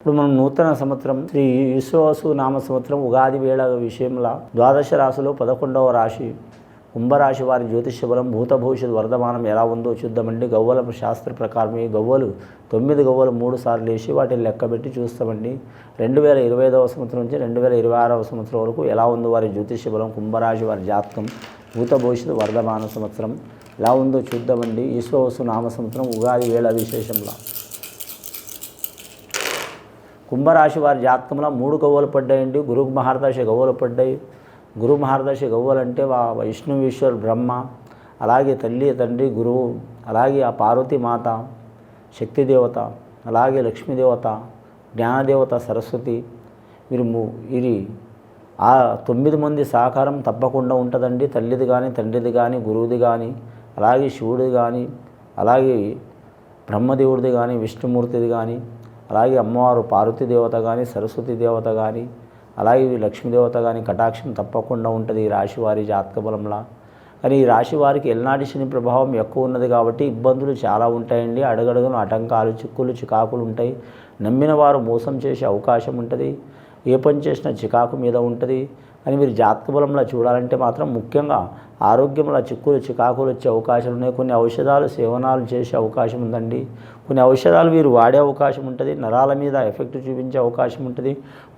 ఇప్పుడు మనం నూతన సంవత్సరం శ్రీ విశ్వాసు నామ సంవత్సరం ఉగాది వేళ విషయంలో ద్వాదశ రాశిలో 11వ రాశి కుంభరాశి వారి జ్యోతిష్య బలం భూత భవిష్యత్ వర్ధమానం ఎలా ఉందో చూద్దామండి. గవ్వల శాస్త్ర ప్రకారం ఈ గవ్వలు 9 గవ్వలు 3 సార్లు వేసి వాటిని లెక్కబెట్టి చూస్తామండి. 2025వ సంవత్సరం నుంచి 2026వ సంవత్సరం వరకు ఎలా ఉందో వారి జ్యోతిష్య బలం కుంభరాశి వారి జాతకం భూత భవిష్యత్ వర్ధమాన సంవత్సరం ఎలా ఉందో చూద్దామండి. ఈశ్వసు నామ సంవత్సరం ఉగాది వేళ విశేషంలో కుంభరాశి వారి జాతకంలో 3 గవ్వలు పడ్డాయండి. గురు మహారదశ గవ్వలు పడ్డాయి. గురు మహారదశ గవ్వలు అంటే విష్ణు ఈశ్వర్ బ్రహ్మ, అలాగే తల్లి తండ్రి గురువు, అలాగే ఆ పార్వతీ మాత శక్తిదేవత, అలాగే లక్ష్మీదేవత జ్ఞానదేవత సరస్వతి. ఇది ఆ 9 మంది సహకారం తప్పకుండా ఉంటుందండి. తల్లిది కానీ తండ్రిది కానీ గురువుది కానీ, అలాగే శివుడిది కానీ, అలాగే బ్రహ్మదేవుడిది కానీ, విష్ణుమూర్తిది కానీ, అలాగే అమ్మవారు పార్వతీ దేవత కానీ, సరస్వతి దేవత కానీ, అలాగే లక్ష్మీదేవత కానీ కటాక్షం తప్పకుండా ఉంటుంది ఈ రాశి వారి జాతక బలంలా. కానీ ఈ రాశి వారికి ఎల్నాటి శని ప్రభావం ఎక్కువ ఉన్నది కాబట్టి ఇబ్బందులు చాలా ఉంటాయండి. అడుగడుగున ఆటంకాలు చిక్కులు చికాకులు ఉంటాయి. నమ్మిన వారు మోసం చేసే అవకాశం ఉంటుంది. ఏ పని చేసినా చికాకు మీద ఉంటుంది. కానీ మీరు జాతక బలంలో చూడాలంటే మాత్రం ముఖ్యంగా ఆరోగ్యంలో చిక్కులు చికాకులు వచ్చే అవకాశాలు ఉన్నాయి. కొన్ని ఔషధాలు సేవనాలు చేసే అవకాశం ఉందండి. కొన్ని ఔషధాలు వీరు వాడే అవకాశం ఉంటుంది. నరాల మీద ఎఫెక్ట్ చూపించే అవకాశం ఉంటుంది.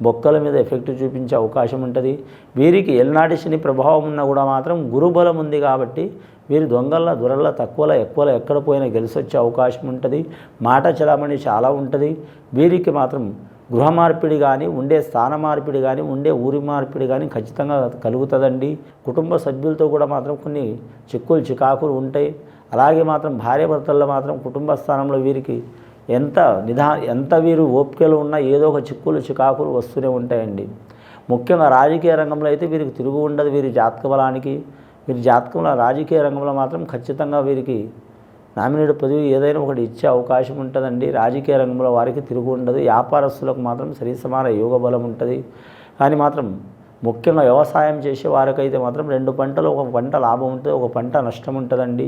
బొక్కల మీద ఎఫెక్ట్ చూపించే అవకాశం ఉంటుంది. వీరికి ఎల్నాటి శని ప్రభావం ఉన్నా కూడా మాత్రం గురుబలం ఉంది కాబట్టి వీరు దొంగల దొరల తక్కువలో ఎక్కువలో ఎక్కడ పోయినా గెలిచి వచ్చే అవకాశం ఉంటుంది. మాట చలామణి చాలా ఉంటుంది. వీరికి మాత్రం గృహ మార్పిడి కానీ, ఉండే స్థాన మార్పిడి కానీ, ఉండే ఊరి మార్పిడి కానీ ఖచ్చితంగా కలుగుతుందండి. కుటుంబ సభ్యులతో కూడా మాత్రం కొన్ని చిక్కులు చికాకులు ఉంటాయి. అలాగే మాత్రం భార్యాభర్తల్లో మాత్రం కుటుంబ స్థానంలో వీరికి ఎంత వీరు ఓపికలు ఉన్నా ఏదో ఒక చిక్కులు చికాకులు వస్తూనే ఉంటాయండి. ముఖ్యంగా రాజకీయ రంగంలో అయితే వీరికి తిరుగు ఉండదు. వీరి జాతక బలానికి వీరి జాతకంలో రాజకీయ రంగంలో మాత్రం ఖచ్చితంగా వీరికి నామినేట్ పదవి ఏదైనా ఒకటి ఇచ్చే అవకాశం ఉంటుందండి. రాజకీయ రంగంలో వారికి తిరుగు ఉండదు. వ్యాపారస్తులకు మాత్రం సరి సమాన యోగ బలం ఉంటుంది. కానీ మాత్రం ముఖ్యంగా వ్యవసాయం చేసే వారికైతే మాత్రం 2 పంటలు, ఒక పంట లాభం ఉంటుంది, ఒక పంట నష్టం ఉంటుందండి.